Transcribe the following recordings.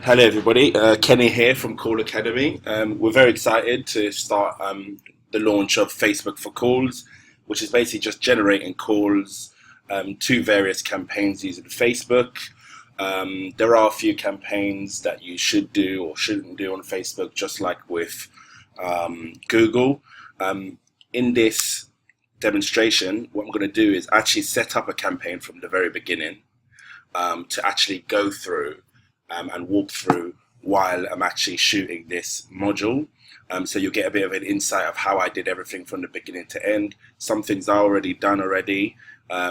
Hello everybody, Kenny here from Call Academy. We're very excited to start the launch of Facebook for Calls, which is basically just generating calls to various campaigns using Facebook. There are a few campaigns that you should do or shouldn't do on Facebook, just like with Google. In this demonstration, what I'm going to do is actually set up a campaign from the very beginning to actually go through and walk through while I'm actually shooting this module. So you'll get a bit of an insight of how I did everything from the beginning to end. Some things are already done already,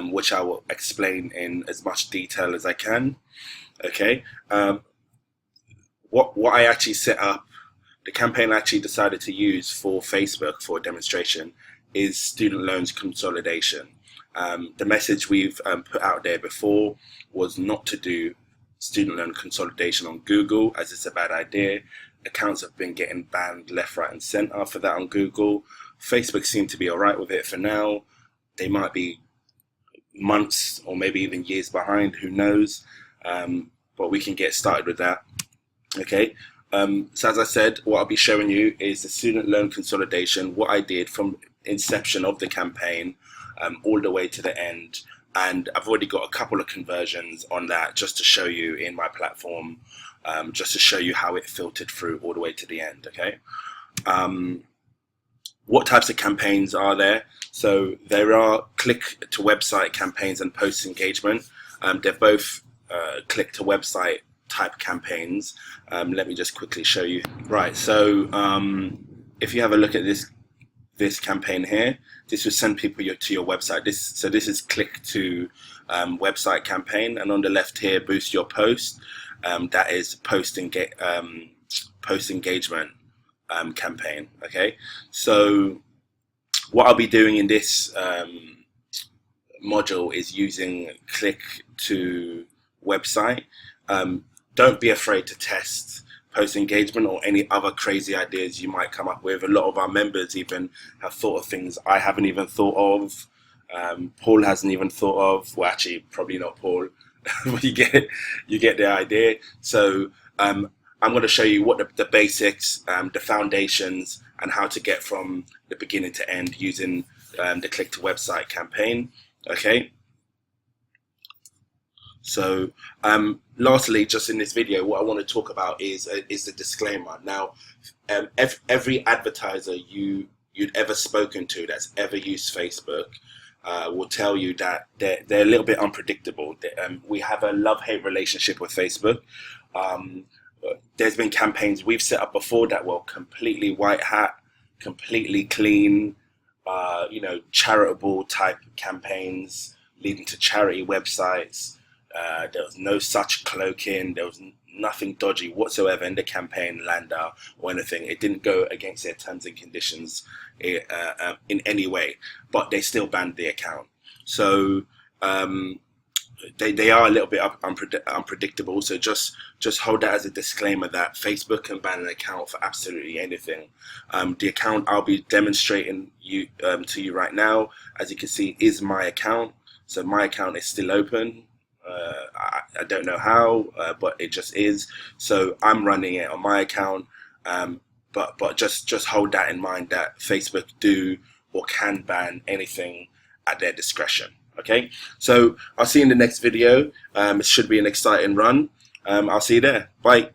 which I will explain in as much detail as I can. Okay. What I actually set up, the campaign I actually decided to use for Facebook for a demonstration is student loans consolidation. The message we've put out there before was not to do student loan consolidation on Google, as it's a bad idea. Accounts have been getting banned left, right and center for that on Google. Facebook seem to be all right with it for now. They might be months or maybe even years behind, who knows, but we can get started with that. Okay, so as I said, what I'll be showing you is the student loan consolidation, what I did from inception of the campaign all the way to the end. And I've already got a couple of conversions on that just to show you in my platform, just to show you how it filtered through all the way to the end. Okay. What types of campaigns are there? So there are click to website campaigns and post engagement. They're both click to website type campaigns. Let me just quickly show you. Right. So if you have a look at this campaign here, this will send people to your website. This is click to website campaign, and on the left here, boost your post. That is post engagement campaign. Okay, so what I'll be doing in this module is using click to website. Don't be afraid to test post engagement or any other crazy ideas you might come up with. A lot of our members even have thought of things I haven't even thought of. Paul hasn't even thought of. Well, actually, probably not Paul, but you get the idea. So I'm going to show you what the basics, the foundations, and how to get from the beginning to end using the click to website campaign. Okay. So lastly, just in this video, what I want to talk about is the disclaimer. Now, every advertiser you'd ever spoken to that's ever used Facebook will tell you that they're a little bit unpredictable. We have a love-hate relationship with Facebook. There's been campaigns we've set up before that were completely white hat, completely clean, charitable type campaigns leading to charity websites. There was no such cloaking. There was nothing dodgy whatsoever in the campaign lander or anything. It didn't go against their terms and conditions in any way, but they still banned the account. So they are a little bit unpredictable. So just hold that as a disclaimer that Facebook can ban an account for absolutely anything. The account I'll be demonstrating to you right now, as you can see, is my account. So my account is still open. I don't know how, but it just is. So I'm running it on my account, but just hold that in mind that Facebook do or can ban anything at their discretion. Okay, so I'll see you in the next video. It should be an exciting run. I'll see you there. Bye.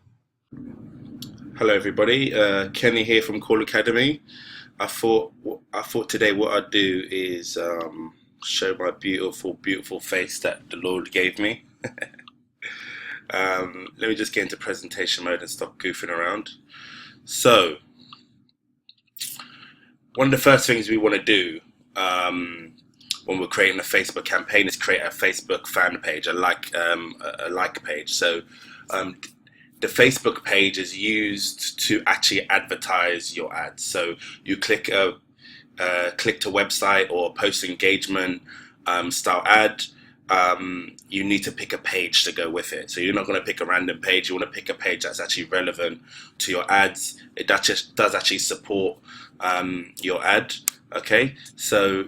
Hello everybody, Kenny here from Call Academy. I thought today what I'd do is show my beautiful face that the Lord gave me. Let me just get into presentation mode and stop goofing around. So one of the first things we want to do when we're creating a Facebook campaign is create a Facebook fan page, a like page. So the Facebook page is used to actually advertise your ads. So you click to website or post engagement style ad. You need to pick a page to go with it. So you're not going to pick a random page. You want to pick a page that's actually relevant to your ads. It does actually support your ad. Okay, so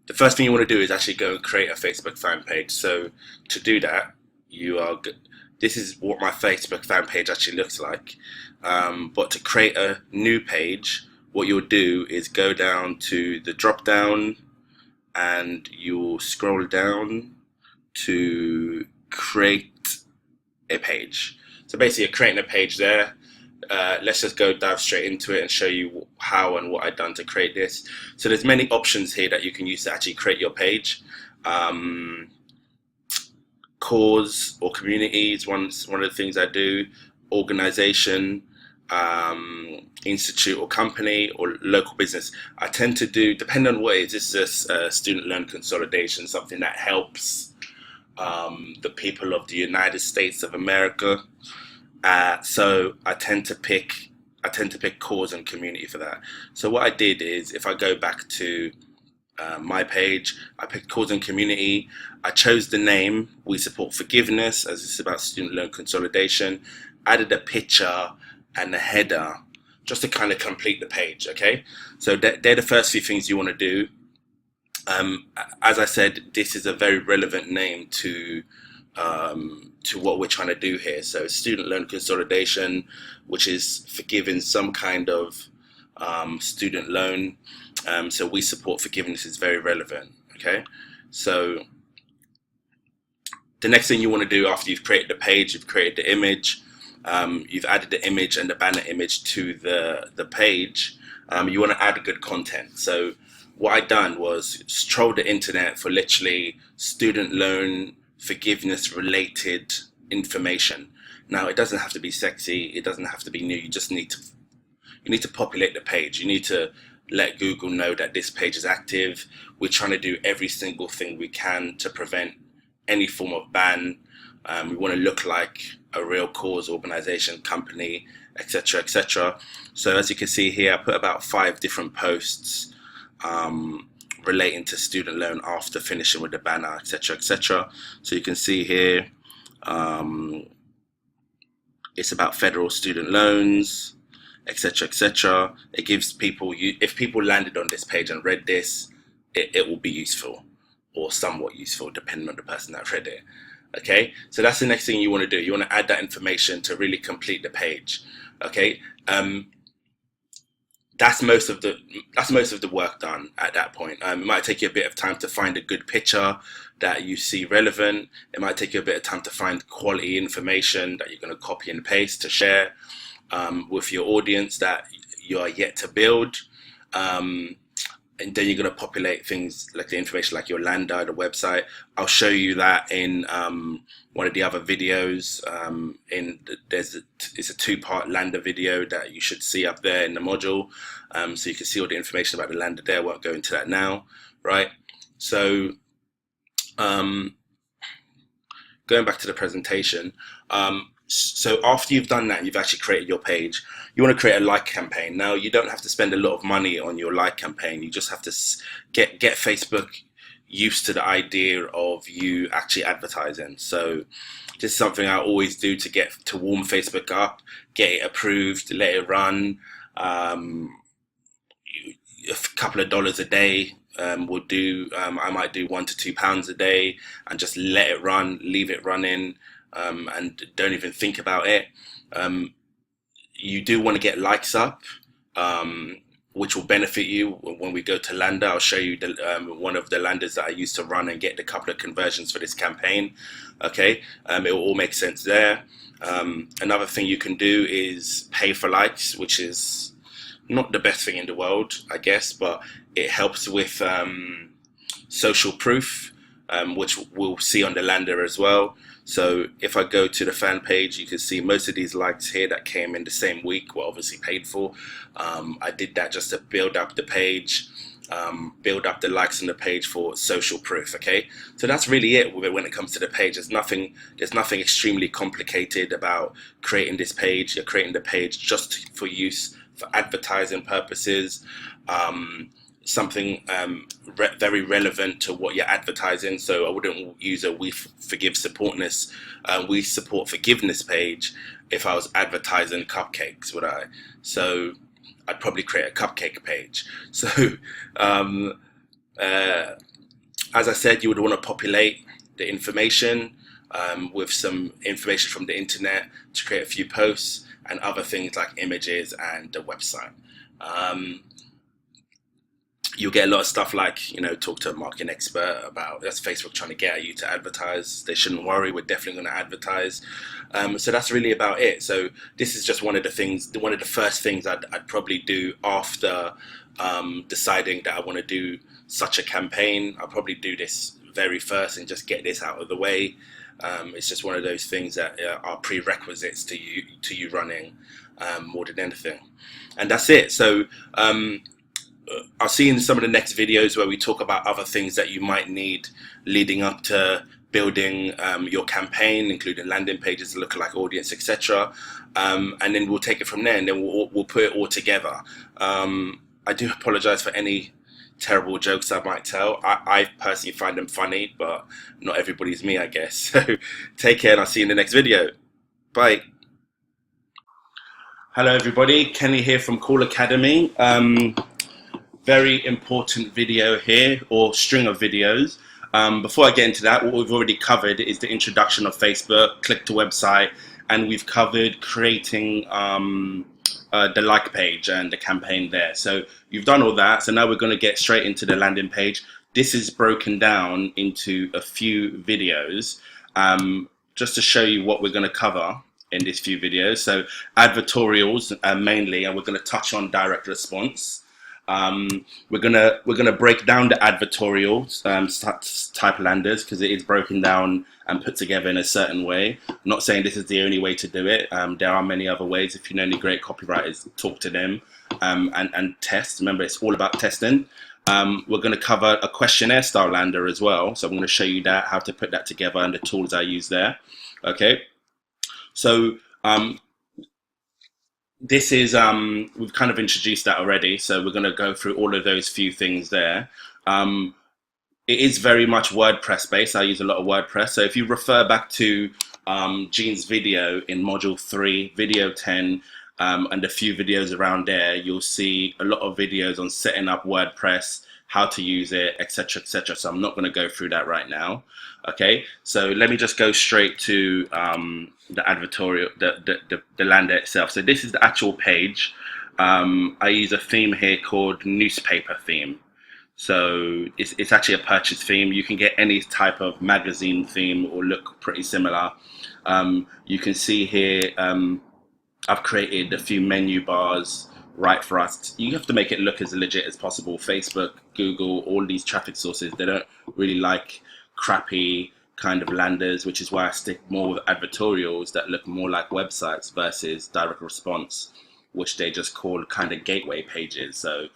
the first thing you want to do is actually go and create a Facebook fan page. So to do that, you are this is what my Facebook fan page actually looks like. But to create a new page, what you'll do is go down to the drop down and you'll scroll down to create a page. So basically you're creating a page there. Let's just dive straight into it and show you how and what I've done to create this. So there's many options here that you can use to actually create your page. Cause or community is one of the things I do. Organization, institute or company, or local business. I tend to do, depending on what it is, this is a student loan consolidation, something that helps the people of the United States of America. So I tend to pick cause and community for that. So what I did is, if I go back to my page, I picked cause and community. I chose the name We Support Forgiveness, as it's about student loan consolidation. Added a picture and a header just to kind of complete the page. Okay, so they're the first few things you want to do. As I said, this is a very relevant name to what we're trying to do here. So student loan consolidation, which is forgiving some kind of student loan. So We Support Forgiveness is very relevant. Okay, so the next thing you want to do after you've created the page, you've created the image, you've added the image and the banner image to the page, you want to add good content. So what I done was stroll the internet for literally student loan forgiveness related information. Now, it doesn't have to be sexy, it doesn't have to be new. You just need to populate the page. You need to let Google know that this page is active. We're trying to do every single thing we can to prevent any form of ban. We want to look like a real cause, organization, company, etc., etc. So as you can see here, I put about 5 different posts relating to student loan after finishing with the banner, etc., etc. So you can see here, it's about federal student loans, etc., etc. It gives people, if people landed on this page and read this, it will be useful or somewhat useful depending on the person that read it. Okay, so that's the next thing you want to do. You want to add that information to really complete the page. Okay, that's most of the work done at that point. It might take you a bit of time to find a good picture that you see relevant. It might take you a bit of time to find quality information that you're going to copy and paste to share with your audience that you are yet to build. And then you're going to populate things like the information like your lander, the website. I'll show you that in one of the other videos. It's a 2-part lander video that you should see up there in the module. So you can see all the information about the lander there. I won't go into that now, right? So going back to the presentation, so after you've done that, you've actually created your page, you want to create a like campaign. Now, you don't have to spend a lot of money on your like campaign. You just have to get Facebook used to the idea of you actually advertising. So this is something I always do to warm Facebook up, get it approved, let it run. A couple of dollars a day will do. I might do £1 to £2 a day and just let it run, leave it running. And don't even think about it. You do want to get likes up, which will benefit you when we go to Lander. I'll show you one of the landers that I used to run and get a couple of conversions for this campaign. Okay, it will all make sense there. Another thing you can do is pay for likes, which is not the best thing in the world, I guess, but it helps with social proof, which we'll see on the Lander as well. So if I go to the fan page, you can see most of these likes here that came in the same week were obviously paid for. I did that just to build up the page, build up the likes on the page for social proof. Okay, so that's really it when it comes to the page. There's nothing extremely complicated about creating this page. You're creating the page just for use for advertising purposes. Something very relevant to what you're advertising. So I wouldn't use a We Support Forgiveness page if I was advertising cupcakes, would I? So I'd probably create a cupcake page. So as I said, you would want to populate the information. with some information from the internet to create a few posts and other things like images and the website. You'll get a lot of stuff like, talk to a marketing expert about that's Facebook trying to get at you to advertise. They shouldn't worry, we're definitely going to advertise. So that's really about it. So this is just one of the first things I'd probably do after deciding that I want to do such a campaign. I'll probably do this very first and just get this out of the way. It's just one of those things that are prerequisites to you running more than anything. And that's it. So I'll see in some of the next videos where we talk about other things that you might need leading up to building your campaign, including landing pages, lookalike audience, etc. And then we'll take it from there, and then we'll put it all together. I do apologize for any terrible jokes I might tell. I personally find them funny, but not everybody's me, I guess. So take care, and I'll see you in the next video. Bye. Hello everybody, Kenny here from Call Academy. Very important video here, or string of videos. Before I get into that, what we've already covered is the introduction of Facebook, click to website, and we've covered creating the like page and the campaign there. So you've done all that, so now we're going to get straight into the landing page. This is broken down into a few videos just to show you what we're going to cover in these few videos. So advertorials mainly, and we're going to touch on direct response. We're gonna break down the advertorial type landers because it is broken down and put together in a certain way. I'm not saying this is the only way to do it. There are many other ways. If you know any great copywriters, talk to them and test. Remember, it's all about testing. We're going to cover a questionnaire style lander as well. So I'm going to show you that, how to put that together and the tools I use there. Okay. So this is, we've kind of introduced that already, so we're going to go through all of those few things there. It is very much WordPress based. I use a lot of WordPress. So if you refer back to Gene's video in module 3, video 10, and a few videos around there, you'll see a lot of videos on setting up WordPress, how to use it, etc., etc. So I'm not going to go through that right now. Okay, so let me just go straight to the advertorial, the lander itself. So this is the actual page. I use a theme here called newspaper theme. So it's actually a purchase theme. You can get any type of magazine theme or look pretty similar. You can see here I've created a few menu bars right for us. You have to make it look as legit as possible. Facebook, Google, all these traffic sources, they don't really like crappy kind of landers, which is why I stick more with advertorials that look more like websites versus direct response, which they just call kind of gateway pages. So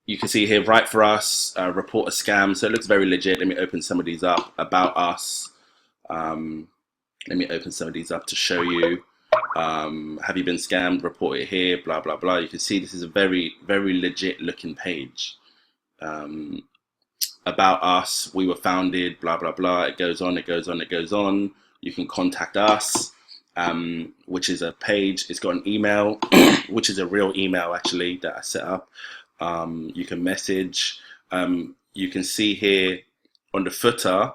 you can see here, right for us, report a scam. So it looks very legit. Let me open some of these up. About us. Let me open some of these up to show you. Have you been scammed? Report it here, blah, blah, blah. You can see this is a very, very legit looking page. About us, we were founded, blah, blah, blah. It goes on, it goes on, it goes on. You can contact us, which is a page. It's got an email, which is a real email actually that I set up. You can message. You can see here on the footer,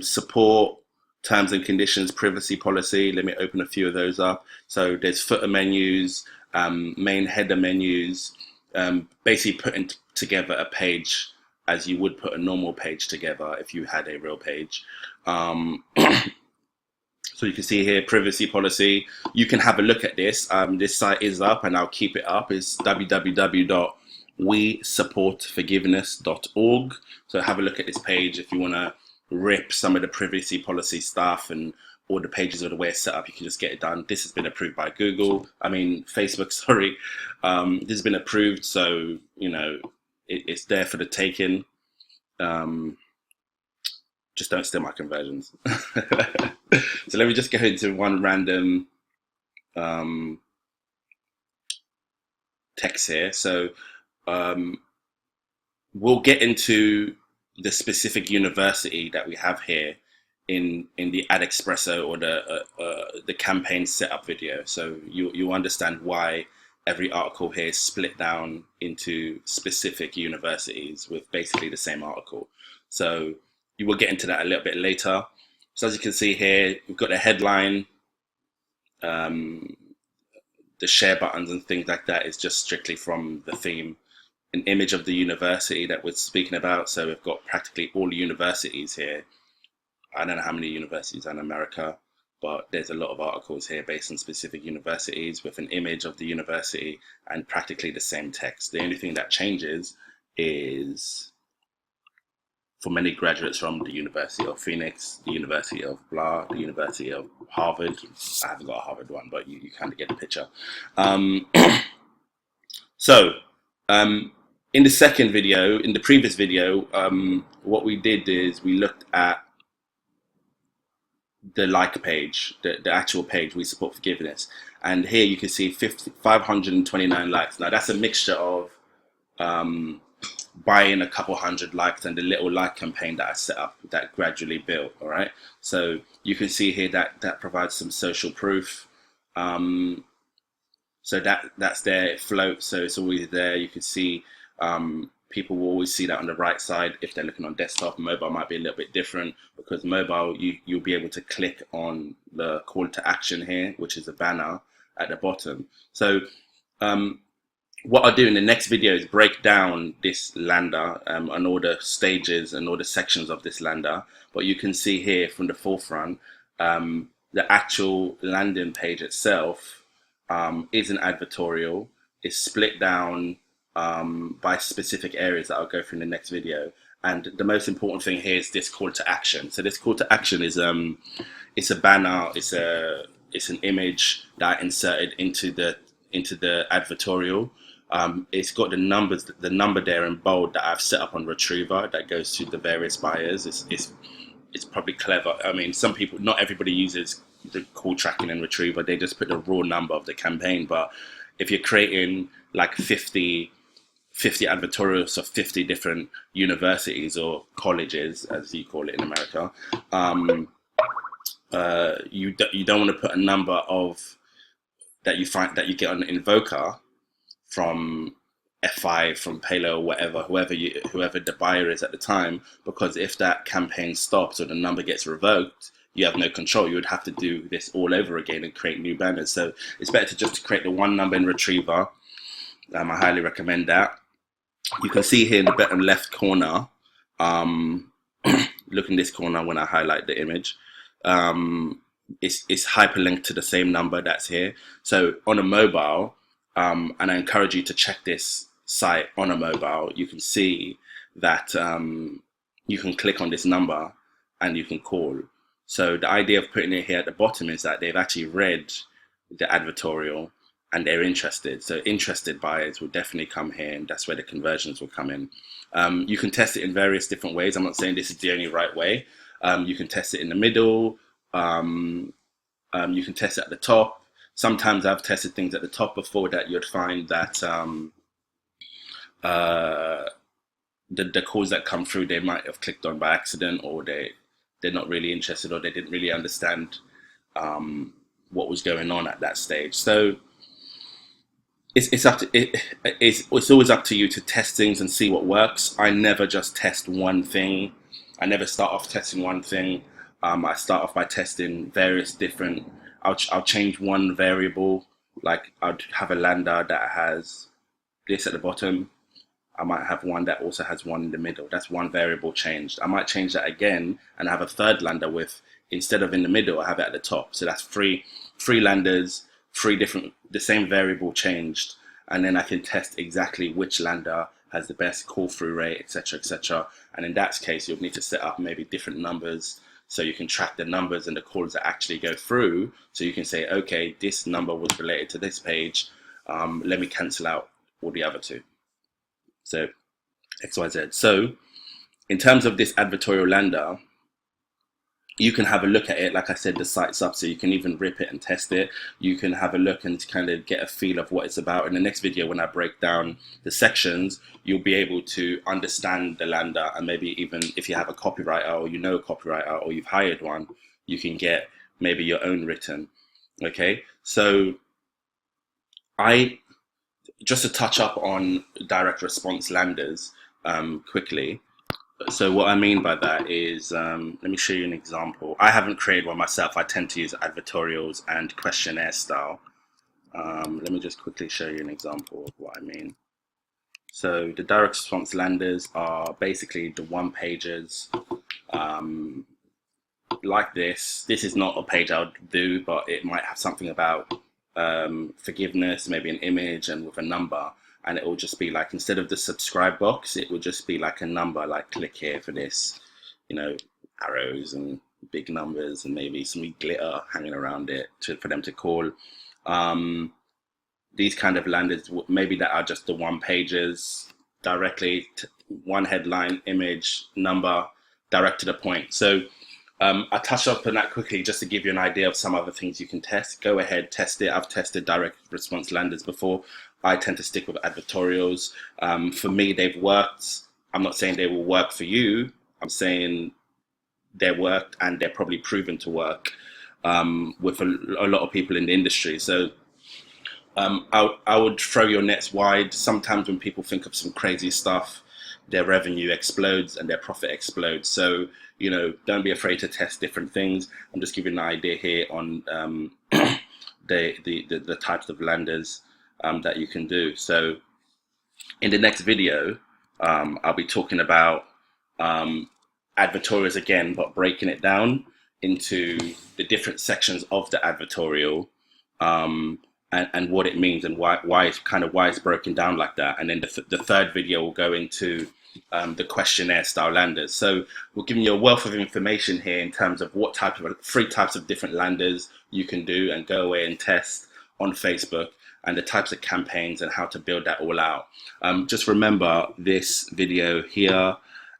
support, terms and conditions, privacy policy. Let me open a few of those up. So there's footer menus, main header menus, basically putting together a page as you would put a normal page together if you had a real page. So you can see here, privacy policy. You can have a look at this. This site is up and I'll keep it up. It's www.wesupportforgiveness.org. So have a look at this page if you want to rip some of the privacy policy stuff and all the pages or the way it's set up. You can just get it done. This has been approved by Facebook, sorry. This has been approved, so you know it's there for the taking. Just don't steal my conversions. So let me just go into one random text here. So we'll get into the specific university that we have here in the Ad Espresso or the campaign setup video. So you understand why every article here is split down into specific universities with basically the same article. So you will get into that a little bit later. So as you can see here, we've got the headline, the share buttons and things like that is just strictly from the theme. An image of the university that we're speaking about. So we've got practically all the universities here. I don't know how many universities in America, but there's a lot of articles here based on specific universities with an image of the university and practically the same text. The only thing that changes is for many graduates from the University of Phoenix, the University of blah, the University of Harvard. I haven't got a Harvard one, but you kind of get the picture. In the second video, in the previous video, what we did is we looked at the like page, the actual page, We Support Forgiveness. And here you can see 529 likes. Now that's a mixture of buying a couple hundred likes and the little like campaign that I set up that gradually built, all right? So you can see here that provides some social proof. So that's there, it floats, so it's always there. You can see people will always see that on the right side if they're looking on desktop. Mobile might be a little bit different because mobile, you'll be able to click on the call to action here, which is a banner at the bottom. So what I'll do in the next video is break down this lander and all the stages and all the sections of this lander. But you can see here from the forefront, the actual landing page itself is an advertorial. It's split down by specific areas that I'll go through in the next video. And the most important thing here is this call to action. So this call to action is it's a banner, it's an image that I inserted into the advertorial. It's got the number there in bold that I've set up on Retriever that goes to the various buyers. It's probably clever. I mean, some people, not everybody uses the call tracking in Retriever. They just put the raw number of the campaign. But if you're creating like 50 advertorials of 50 different universities or colleges, as you call it in America, you don't want to put a number of that you get on Invoker from F5, from Palo, whatever, whoever the buyer is at the time, because if that campaign stops or the number gets revoked, you have no control. You would have to do this all over again and create new banners. So it's better to just create the one number in Retriever. I highly recommend that. You can see here in the bottom left corner, look in this corner when I highlight the image, it's hyperlinked to the same number that's here. So on a mobile, and I encourage you to check this site on a mobile, you can see that you can click on this number and you can call. So the idea of putting it here at the bottom is that they've actually read the advertorial and they're interested. So interested buyers will definitely come here, and that's where the conversions will come in. You can test it in various different ways. I'm not saying this is the only right way. You can test it in the middle. You can test it at the top. Sometimes I've tested things at the top before that you'd find that the calls that come through, they might have clicked on by accident, or they're not really interested, or they didn't really understand what was going on at that stage. So it's always up to you to test things and see what works. I never just test one thing. I never start off testing one thing. I start off by testing various different. I'll change one variable. Like I'd have a lander that has this at the bottom. I might have one that also has one in the middle. That's one variable changed. I might change that again and have a third lander with, instead of in the middle, I have it at the top. So that's three landers, the same variable changed. And then I can test exactly which lander has the best call through rate, etc., etc. And in that case, you'll need to set up maybe different numbers so you can track the numbers and the calls that actually go through. So you can say, okay, this number was related to this page. Let me cancel out all the other two. So XYZ. So in terms of this advertorial lander, you can have a look at it. Like I said, the site's up, so you can even rip it and test it. You can have a look and kind of get a feel of what it's about. In the next video, when I break down the sections, you'll be able to understand the lander, and maybe even if you have a copywriter, or you know a copywriter, or you've hired one, you can get maybe your own written. Okay, so just to touch up on direct response landers quickly. So what I mean by that is, let me show you an example. I haven't created one myself. I tend to use advertorials and questionnaire style. Let me just quickly show you an example of what I mean. So the direct response landers are basically the one pages like this. This is not a page I would do, but it might have something about forgiveness, maybe an image and with a number. And it will just be like, instead of the subscribe box, it would just be like a number, like click here for this, you know, arrows and big numbers and maybe some glitter hanging around it for them to call. These kind of landers, maybe that are just the one pages directly, one headline, image, number, direct to the point. So I touched up on that quickly just to give you an idea of some other things you can test. Go ahead, test it. I've tested direct response landers before. I tend to stick with advertorials. For me, they've worked. I'm not saying they will work for you. I'm saying they worked and they're probably proven to work with a lot of people in the industry. So I would throw your nets wide. Sometimes when people think of some crazy stuff, their revenue explodes and their profit explodes. So, you know, don't be afraid to test different things. I'm just giving an idea here on the types of landers that you can do. So in the next video, I'll be talking about advertorials again, but breaking it down into the different sections of the advertorial, and what it means and why it's broken down like that. And then the third video will go into the questionnaire style landers. So we're giving you a wealth of information here in terms of what type of 3 types of different landers you can do and go away and test on Facebook, and the types of campaigns and how to build that all out. Just remember, this video here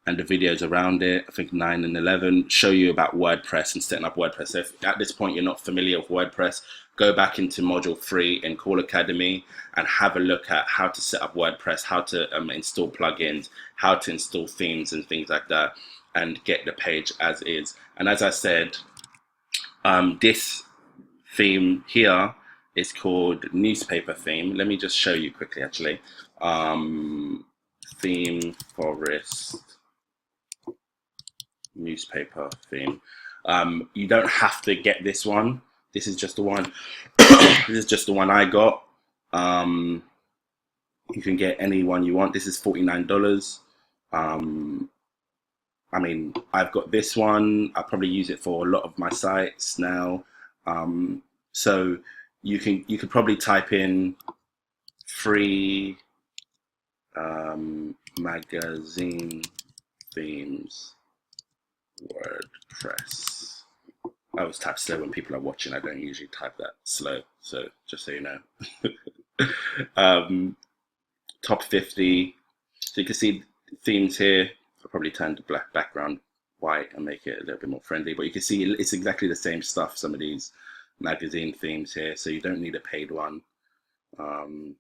and the videos around it, I think 9 and 11, show you about WordPress and setting up WordPress. So if at this point you're not familiar with WordPress, go back into module 3 in Call Academy and have a look at how to set up WordPress, how to install plugins, how to install themes and things like that, and get the page as is. And as I said, this theme here is called newspaper theme. Let me just show you quickly, actually. Theme forest newspaper theme. You don't have to get this one. This is just the one. This is just the one I got. You can get any one you want. This is $49. I mean, I've got this one. I probably use it for a lot of my sites now. So you could probably type in free magazine themes WordPress. I always type slow when people are watching. I don't usually type that slow, so just so you know. Top 50. So you can see themes here. I'll probably turn the black background white and make it a little bit more friendly, but you can see it's exactly the same stuff, some of these magazine themes here, so you don't need a paid one. I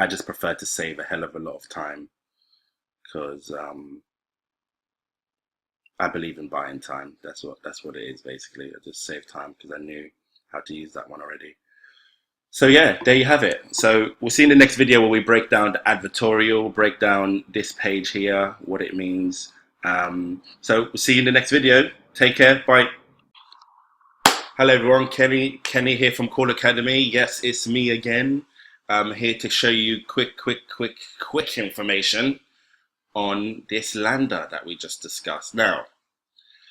just prefer to save a hell of a lot of time because I believe in buying time. That's what it is basically. I just save time because I knew how to use that one already. So yeah, there you have it. So we'll see in the next video where we break down the advertorial, break down this page here, what it means. So we'll see you in the next video. Take care. Bye. Hello everyone, Kenny here from Call Academy. Yes, it's me again. I'm here to show you quick information on this lander that we just discussed. Now,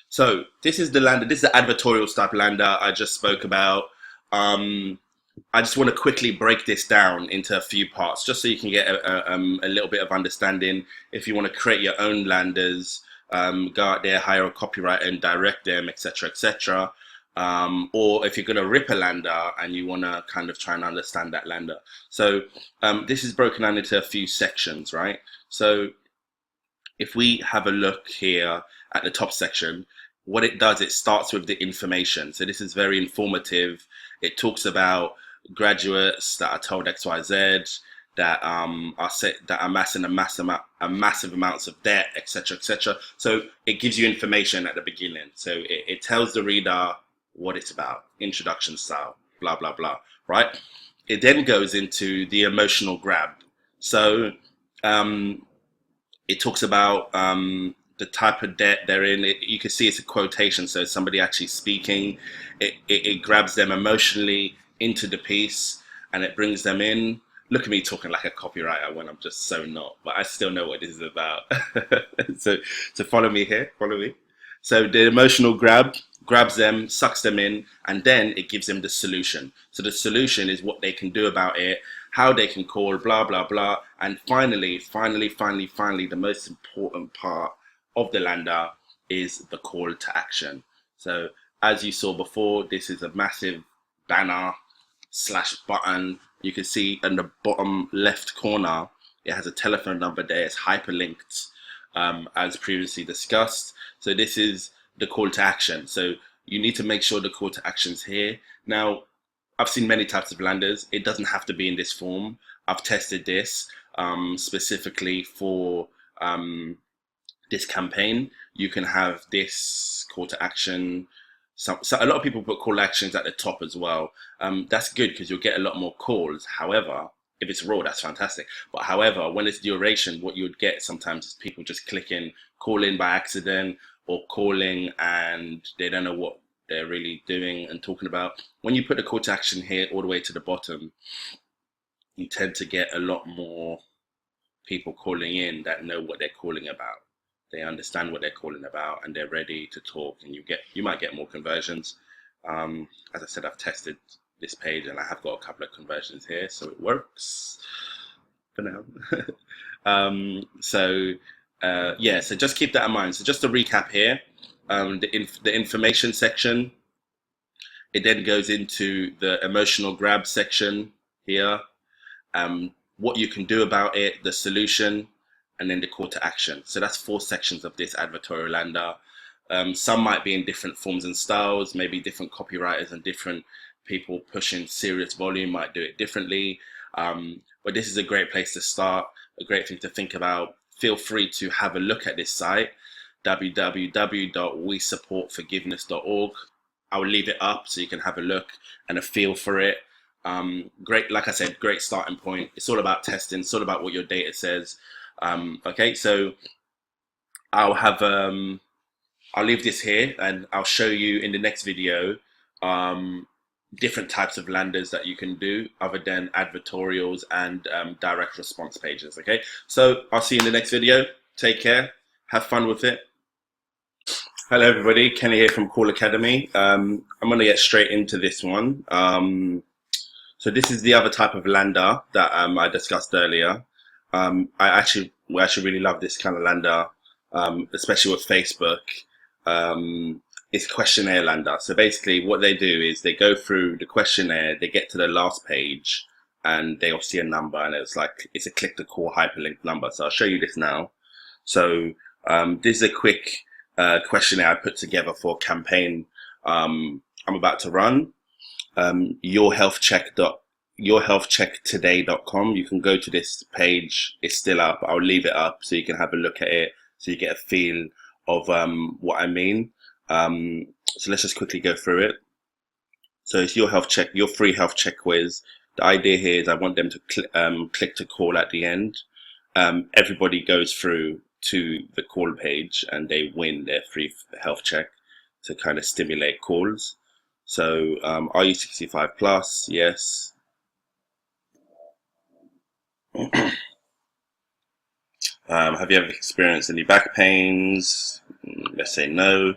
so this is the lander. This is the advertorial type lander I just spoke about. I just want to quickly break this down into a few parts, just so you can get a little bit of understanding. If you want to create your own landers, go out there, hire a copywriter and direct them, etc., etc. Or if you're going to rip a lander and you want to kind of try and understand that lander. So this is broken down into a few sections, right? So if we have a look here at the top section, what it does, it starts with the information. So this is very informative. It talks about graduates that are told XYZ, that are amassing a massive amounts of debt, etc., etc. So it gives you information at the beginning. So it tells the reader what it's about, introduction style, blah, blah, blah, right? It then goes into the emotional grab. So It talks about the type of debt they're in. You can see it's a quotation, so somebody actually speaking. It grabs them emotionally into the piece, and it brings them in. Look at me talking like a copywriter when I'm just so not, but I still know what this is about. so, so follow me here. Follow me. So the emotional grabs them, sucks them in, and then it gives them the solution. So the solution is what they can do about it, how they can call, blah, blah, blah. And finally, the most important part of the lander is the call to action. So as you saw before, this is a massive banner / button. You can see in the bottom left corner, it has a telephone number there. It's hyperlinked as previously discussed. So this is the call to action. So you need to make sure the call to action is here. Now, I've seen many types of landers. It doesn't have to be in this form. I've tested this specifically for this campaign. You can have this call to action. So a lot of people put call actions at the top as well. That's good because you'll get a lot more calls. However, if it's raw, that's fantastic. But however, when it's duration, what you would get sometimes is people just clicking call in by accident, or calling and they don't know what they're really doing and talking about. When you put the call to action here all the way to the bottom, you tend to get a lot more people calling in that know what they're calling about. They understand what they're calling about and they're ready to talk, and you might get more conversions. As I said, I've tested this page and I have got a couple of conversions here, so it works for now. Yeah, so just keep that in mind. So just to recap here, the information section, it then goes into the emotional grab section here, what you can do about it, the solution, and then the call to action. So that's 4 sections of this advertorial lander. Some might be in different forms and styles, maybe different copywriters and different people pushing serious volume might do it differently. But this is a great place to start, a great thing to think about. Feel free to have a look at this site, www.wesupportforgiveness.org. I will leave it up so you can have a look and a feel for it. Great, like I said, great starting point. It's all about testing. It's all about what your data says. Okay, so I'll leave this here and I'll show you in the next video different types of landers that you can do other than advertorials and direct response pages. Okay, so I'll see you in the next video. Take care, have fun with it. Hello everybody, Kenny here from Call Academy. I'm going to get straight into this one. So this is the other type of lander that I discussed earlier. We actually really love this kind of lander, especially with Facebook. It's questionnaire lander. So basically what they do is they go through the questionnaire, they get to the last page, and they'll see a number, and it's a click to call hyperlinked number. So I'll show you this now. So this is a quick questionnaire I put together for a campaign I'm about to run. yourhealthchecktoday.com. You can go to this page. It's still up. I'll leave it up so you can have a look at it, so you get a feel of what I mean. So let's just quickly go through it. So it's your health check, your free health check quiz. The idea here is I want them to click to call at the end. Everybody goes through to the call page and they win their free health check to kind of stimulate calls. So are you 65 plus? Yes. Have you ever experienced any back pains? Let's say no.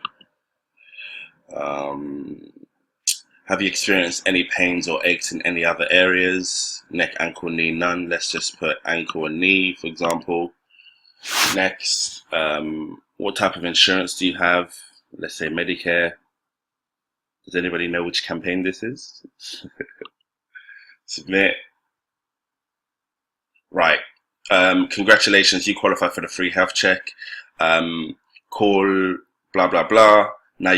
Have you experienced any pains or aches in any other areas? Neck, ankle, knee, none. Let's just put ankle and knee, for example. Next, what type of insurance do you have? Let's say Medicare. Does anybody know which campaign this is? Submit. Right. Congratulations, you qualify for the free health check. Call blah blah blah. Now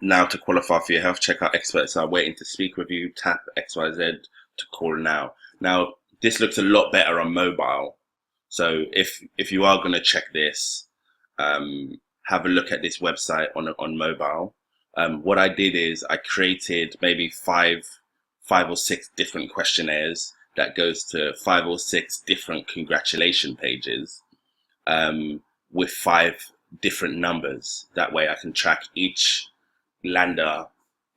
now to qualify for your health check, our experts are waiting to speak with you. Tap XYZ to call now. Now this looks a lot better on mobile. So if you are going to check this, have a look at this website on mobile. What I did is I created maybe five or six different questionnaires that goes to 5 or 6 different congratulation pages. with 5 different numbers. That way I can track each lander,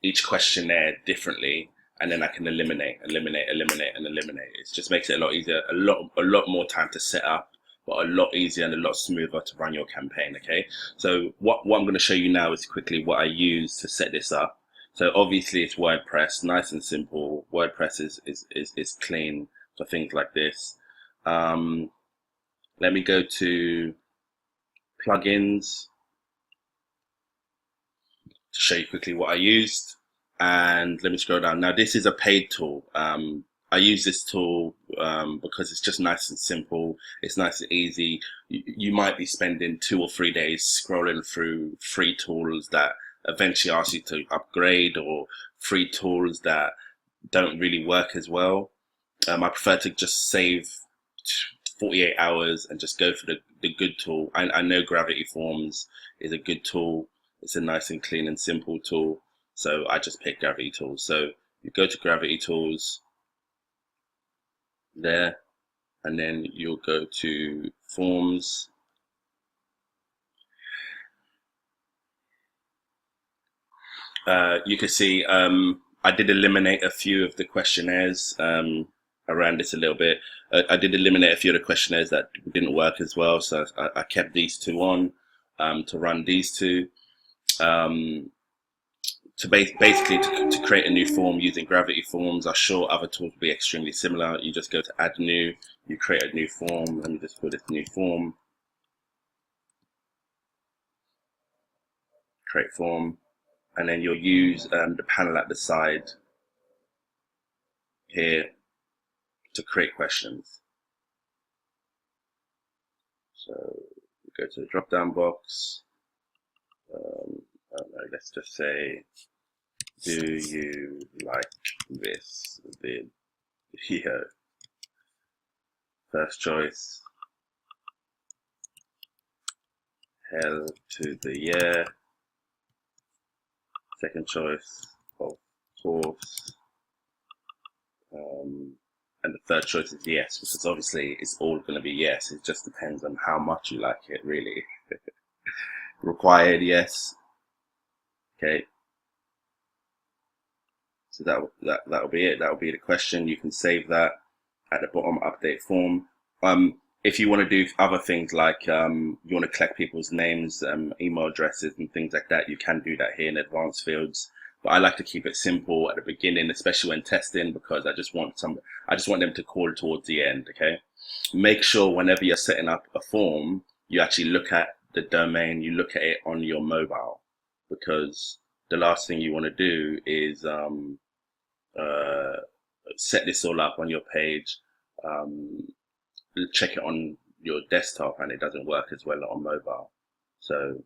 each questionnaire differently, and then I can eliminate, and eliminate. It just makes it a lot easier, a lot more time to set up, but a lot easier and a lot smoother to run your campaign. Okay, so what I'm going to show you now is quickly what I use to set this up. So obviously it's WordPress, nice and simple. WordPress is clean for things like this. Let me go to plugins to show you quickly what I used, and let me scroll down. Now this is a paid tool. I use this tool because it's just nice and simple. It's nice and easy. You might be spending 2 or 3 days scrolling through free tools that eventually ask you to upgrade, or free tools that don't really work as well. I prefer to just save 48 hours and just go for the good tool. I know Gravity Forms is a good tool. It's a nice and clean and simple tool. So I just pick Gravity Tools. So you go to Gravity Tools there, and then you'll go to Forms. You can see I did eliminate a few of the questionnaires around this a little bit. I did eliminate a few of the questionnaires that didn't work as well, so I kept these 2 on to run these 2. To basically to create a new form using Gravity Forms. I'm sure other tools will be extremely similar. You just go to add new, you create a new form. Let me just put this new form, create form, and then you'll use the panel at the side here to create questions. So you go to the drop down box. Let's just say, do you like this video? First choice, hell to the yeah. Second choice, of course. And the third choice is yes, because obviously it's all going to be yes. It just depends on how much you like it, really. Required, yes. Okay. So that'll be it. That'll be the question. You can save that at the bottom, update form. If you want to do other things like you want to collect people's names, email addresses and things like that, you can do that here in advanced fields. But I like to keep it simple at the beginning, especially when testing, because I just want them to call towards the end. Okay. Make sure whenever you're setting up a form, you actually look at the domain, you look at it on your mobile, because the last thing you want to do is set this all up on your page, check it on your desktop, and it doesn't work as well on mobile. So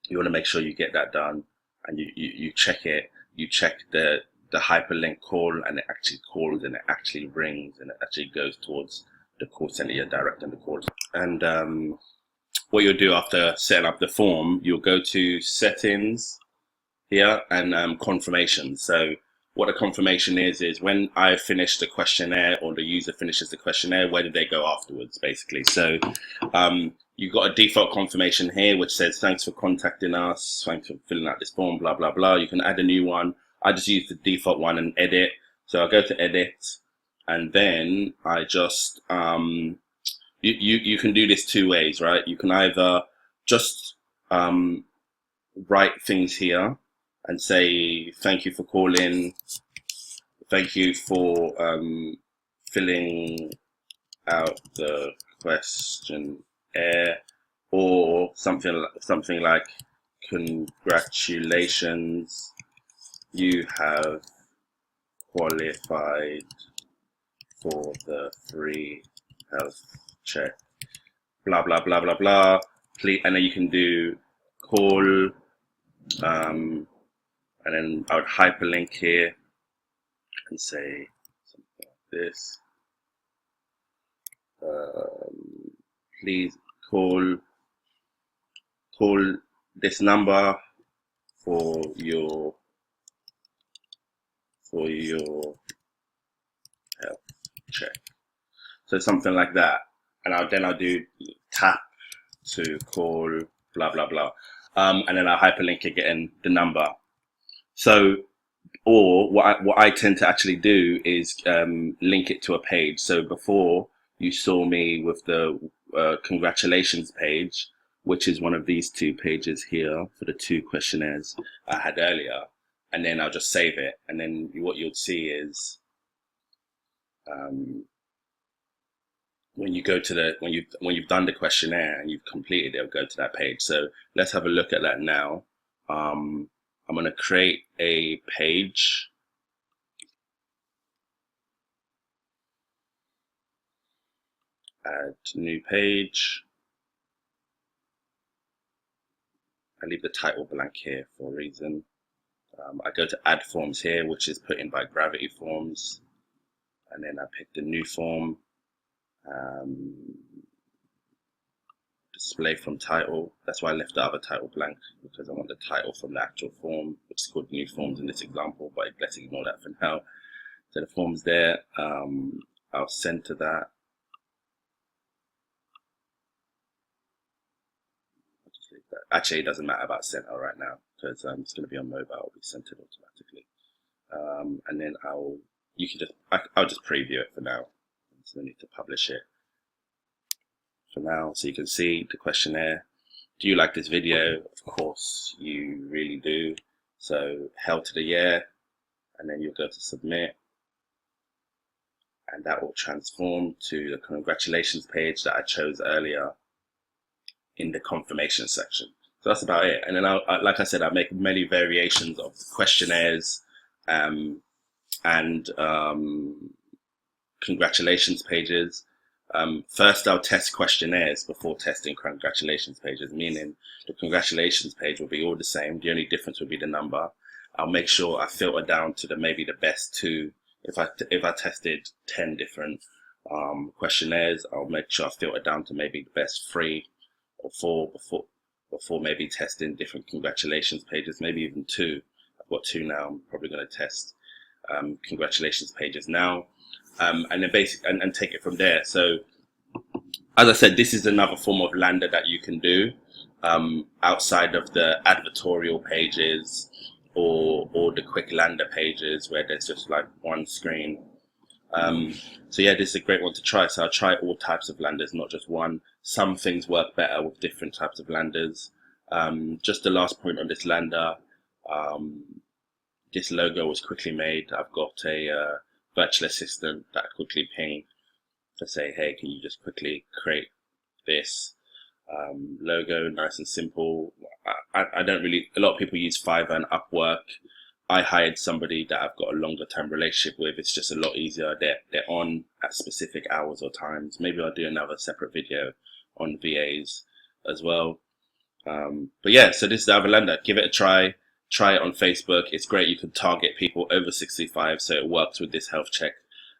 you want to make sure you get that done, and you check it. You check the hyperlink call, and it actually calls, and it actually rings, and it actually goes towards the call center. You're directing the calls. And what you'll do after setting up the form, you'll go to settings here and confirmation. So what a confirmation is when I finish the questionnaire, or the user finishes the questionnaire, where do they go afterwards, basically? So you've got a default confirmation here which says thanks for contacting us, thanks for filling out this form, blah blah blah. You can add a new one. I just use the default one and edit. So I'll go to edit, and then I just you can do this 2 ways, right? You can either just write things here and say thank you for calling, thank you for filling out the questionnaire, or something like congratulations, you have qualified for the free health check, blah blah blah blah blah. Please, and then you can do call, and then I would hyperlink here and say something like this. Please call this number for your health check. So something like that. And then I'll do tap to call blah blah blah, and then I'll hyperlink again the number. So, or what I tend to actually do is link it to a page. So before you saw me with the congratulations page, which is one of these two pages here for the two questionnaires I had earlier, and then I'll just save it, and then what you'll see is when you go to the when you've done the questionnaire and you've completed it, it'll go to that page. So let's have a look at that now. I'm going to create a page. Add new page. I leave the title blank here for a reason. I go to add forms here, which is put in by Gravity Forms, and then I pick the new form. Display from title. That's why I left the other title blank, because I want the title from the actual form, which is called new forms in this example, but let's ignore that for now. So the form's there. I'll center that. I'll just leave that. Actually, it doesn't matter about center right now, because it's going to be on mobile. It'll be centered automatically. And then I'll just preview it for now. So I need to publish it for now, so you can see the questionnaire. Do you like this video? Of course you really do. So hell to the yeah, and then you'll go to submit, and that will transform to the congratulations page that I chose earlier in the confirmation section. So that's about it. And then like I said, I make many variations of questionnaires and congratulations pages. First, I'll test questionnaires before testing congratulations pages, meaning the congratulations page will be all the same. The only difference will be the number. I'll make sure I filter down to maybe the best two. If I tested 10 different questionnaires, I'll make sure I filter down to maybe the best 3 or 4 before maybe testing different congratulations pages, maybe even 2. I've got 2 now. I'm probably going to test congratulations pages now. And then and take it from there. So, as I said, this is another form of lander that you can do outside of the advertorial pages or the quick lander pages where there's just like one screen. So yeah, this is a great one to try. So I'll try all types of landers, not just one. Some things work better with different types of landers. Just the last point on this lander, this logo was quickly made. I've got a virtual assistant that I quickly ping to say, hey, can you just quickly create this logo, nice and simple. I don't really, a lot of people use Fiverr and Upwork. I hired somebody that I've got a longer term relationship with. It's just a lot easier. They're on at specific hours or times. Maybe I'll do another separate video on VAs as well. But yeah, so this is the other lander. Give it a try. Try it on Facebook. It's great. You can target people over 65, so it works with this health check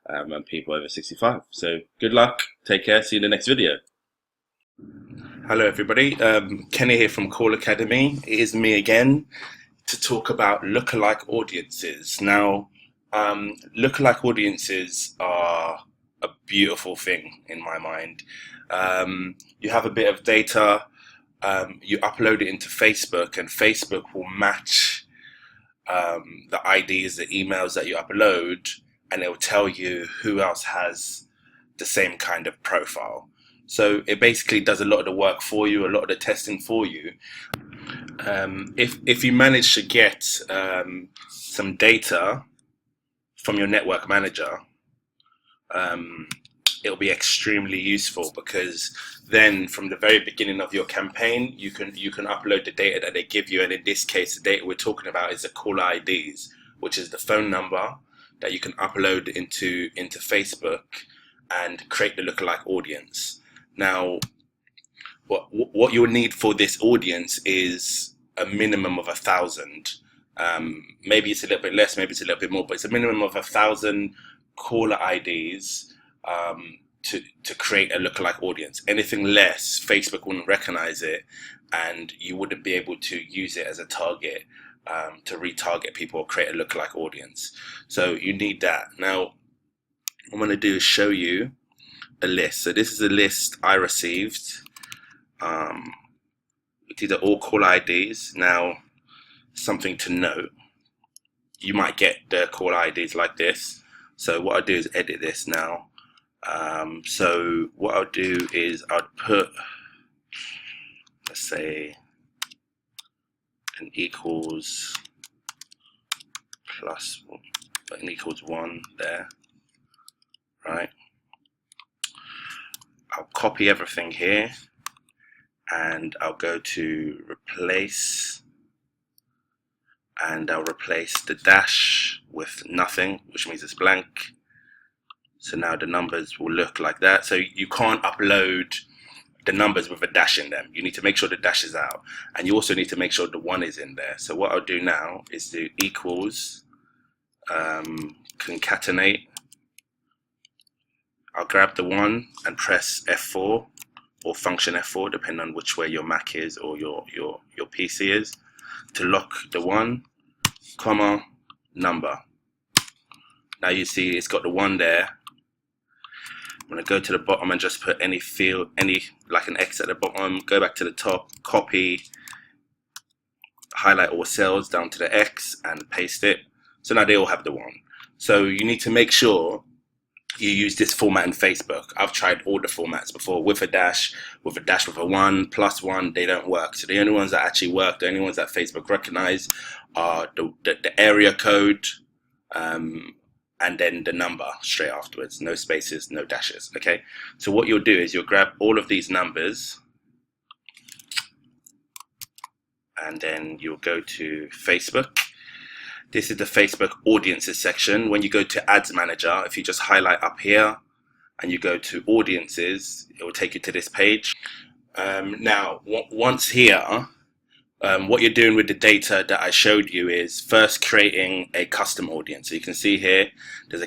and people over 65. So good luck. Take care. See you in the next video. Hello, everybody. Kenny here from Call Academy. It is me again to talk about lookalike audiences. Now, lookalike audiences are a beautiful thing in my mind. You have a bit of data. You upload it into Facebook, and Facebook will match the IDs, the emails that you upload, and it will tell you who else has the same kind of profile. So it basically does a lot of the work for you, a lot of the testing for you. If you manage to get some data from your network manager, it'll be extremely useful, because then from the very beginning of your campaign, you can upload the data that they give you. And in this case, the data we're talking about is the caller IDs, which is the phone number that you can upload into Facebook and create the lookalike audience. Now, what you'll need for this audience is a minimum of 1,000. Maybe it's a little bit less, maybe it's a little bit more, but it's a minimum of 1,000 caller IDs to create a lookalike audience. Anything less, Facebook wouldn't recognize it, and you wouldn't be able to use it as a target to retarget people or create a lookalike audience. So you need that. Now, what I'm going to do is show you a list. So this is a list I received These are all call IDs. Now, something to note, you might get the call IDs like this. So what I'll do is edit this now. So what I'll do is I'll put, let's say, an equals plus an equals 1 there, right? I'll copy everything here and I'll go to replace, and I'll replace the dash with nothing, which means it's blank. So now the numbers will look like that. So you can't upload the numbers with a dash in them. You need to make sure the dash is out, and you also need to make sure the 1 is in there. So what I'll do now is do equals concatenate. I'll grab the 1 and press F4 or function F4, depending on which way your Mac is or your PC is, to lock the 1, comma, number. Now you see it's got the 1 there. I'm going to go to the bottom and just put any field, like an X at the bottom, go back to the top, copy, highlight all cells down to the X and paste it. So now they all have the 1. So you need to make sure you use this format in Facebook. I've tried all the formats before, with a dash, with a 1, plus 1, they don't work. So the only ones that actually work, the only ones that Facebook recognize are the area code, and then the number straight afterwards. No spaces, no dashes, okay? So what you'll do is you'll grab all of these numbers and then you'll go to Facebook. This is the Facebook audiences section. When you go to Ads Manager, if you just highlight up here and you go to audiences, it will take you to this page. Now, once here, what you're doing with the data that I showed you is first creating a custom audience. So you can see here, there's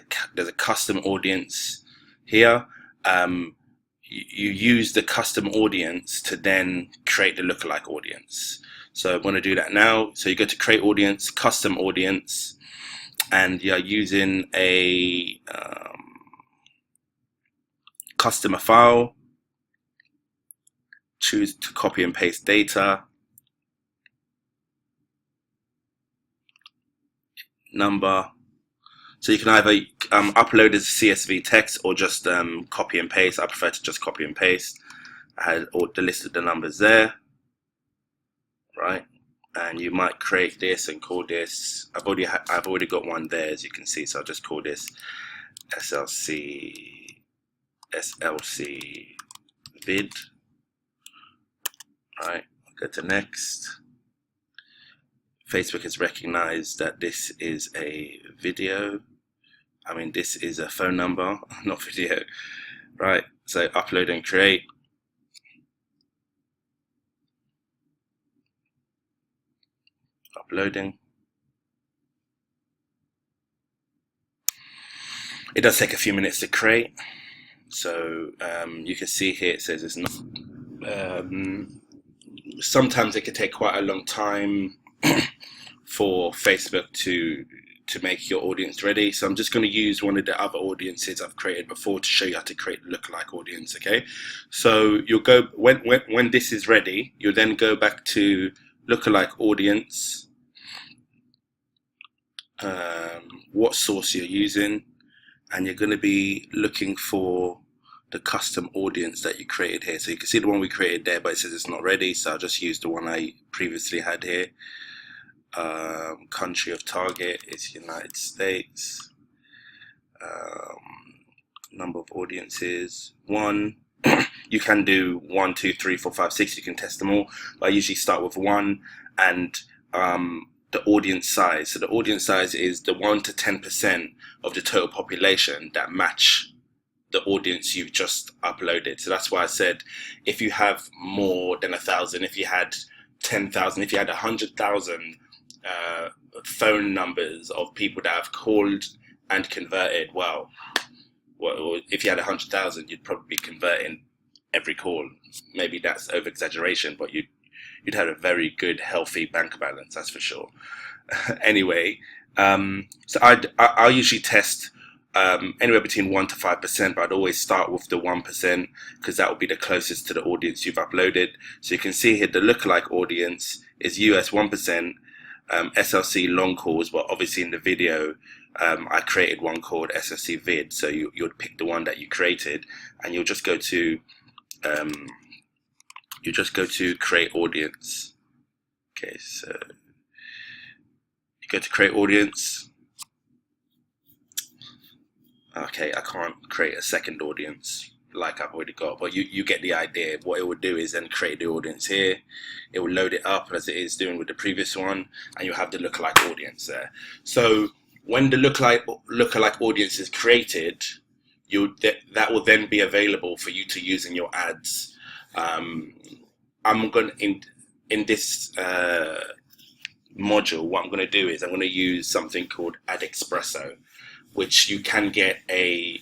a custom audience here. You use the custom audience to then create the lookalike audience. So I'm going to do that now. So you go to create audience, custom audience, and you're using a customer file. Choose to copy and paste data. Number. So you can either upload as CSV text or just copy and paste. I prefer to just copy and paste. I had all the list of the numbers there, right? And you might create this and call this. I've already got one there, as you can see. So I'll just call this SLC vid. Right. Go to next. Facebook has recognized that this is a video. I mean, this is a phone number, not video. Right. So upload and create. Uploading. It does take a few minutes to create. So you can see here it says it's not. Sometimes it can take quite a long time for Facebook to make your audience ready. So I'm just going to use one of the other audiences I've created before to show you how to create a lookalike audience. Okay, so you'll go when this is ready, you'll then go back to lookalike audience, what source you're using, and you're going to be looking for the custom audience that you created here. So you can see the one we created there, but it says it's not ready, so I'll just use the one I previously had here. Country of target is United States. Number of audiences 1. You can do 1, 2, 3, 4, 5, 6. You can test them all, but I usually start with 1, and the audience size. So the audience size is the 1 to 10% of the total population that match the audience you've just uploaded. So that's why I said if you have more than 1,000, if you had 10,000, if you had 100,000 phone numbers of people that have called and converted, well, if you had 100,000, you'd probably be converting every call. Maybe that's over exaggeration, but you'd have a very good, healthy bank balance, that's for sure. Anyway, so I'll usually test anywhere between 1 to 5%, but I'd always start with the 1% because that will be the closest to the audience you've uploaded. So you can see here the lookalike audience is US 1%, SLC long calls, but obviously in the video I created one called SLC vid, so you'd pick the one that you created and you'll just go to create audience. Okay, so you go to create audience. Okay, I can't create a second audience like I've already got, but you get the idea. What it would do is then create the audience here. It will load it up as it is doing with the previous one, and you'll have the lookalike audience there. So when the lookalike audience is created, that will then be available for you to use in your ads. I'm going in this module, what I'm going to do is I'm going to use something called AdExpresso, which you can get a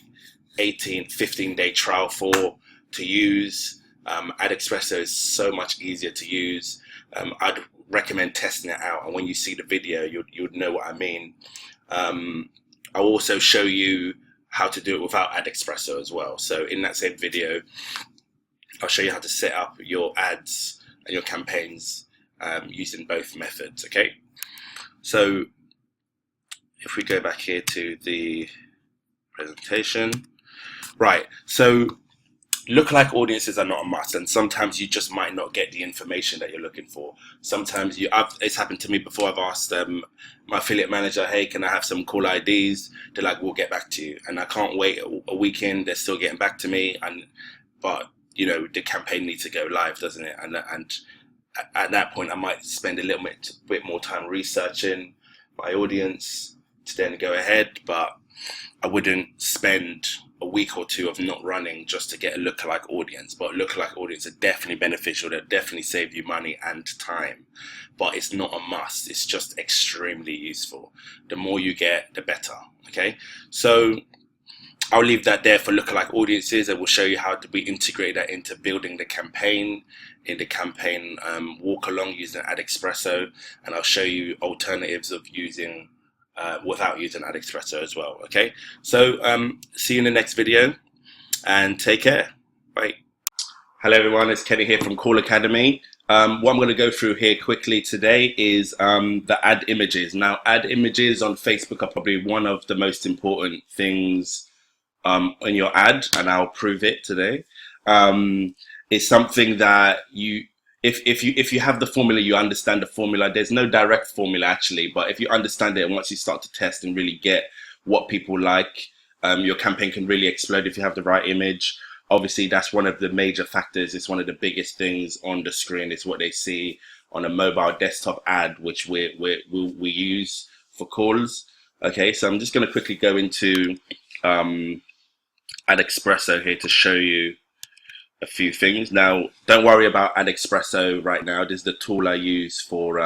15-day trial for to use. AdExpresso is so much easier to use. I'd recommend testing it out, and when you see the video, you'd know what I mean. I'll also show you how to do it without AdExpresso as well. So in that same video, I'll show you how to set up your ads and your campaigns using both methods, okay? So if we go back here to the presentation, right, so lookalike audiences are not a must, and sometimes you just might not get the information that you're looking for. Sometimes it's happened to me before. I've asked my affiliate manager, hey, can I have some cool IDs? They're like, we'll get back to you, and I can't wait a weekend. They're still getting back to me, but you know, the campaign needs to go live, doesn't it? And at that point, I might spend a little bit more time researching my audience to then go ahead, but I wouldn't spend a week or two of not running just to get a lookalike audience. But lookalike audience are definitely beneficial. They'll definitely save you money and time, but it's not a must. It's just extremely useful. The more you get, the better. Okay, so I'll leave that there for lookalike audiences, and we'll show you how we integrate that into building the campaign, in the campaign walk along using AdExpresso, and I'll show you alternatives of using without using AdExpresso as well. Okay, so see you in the next video, and take care. Bye. Hello everyone, it's Kenny here from Call Academy. What I'm going to go through here quickly today is the ad images. Now, ad images on Facebook are probably one of the most important things in your ad, and I'll prove it today. It's something that if you have the formula, you understand the formula. There's no direct formula actually, but if you understand it, and once you start to test and really get what people like, your campaign can really explode if you have the right image. Obviously, that's one of the major factors. It's one of the biggest things on the screen. It's what they see on a mobile desktop ad, which we use for calls. Okay, so I'm just going to quickly go into AdExpresso here to show you a few things. Now, don't worry about AdExpresso right now. This is the tool I use for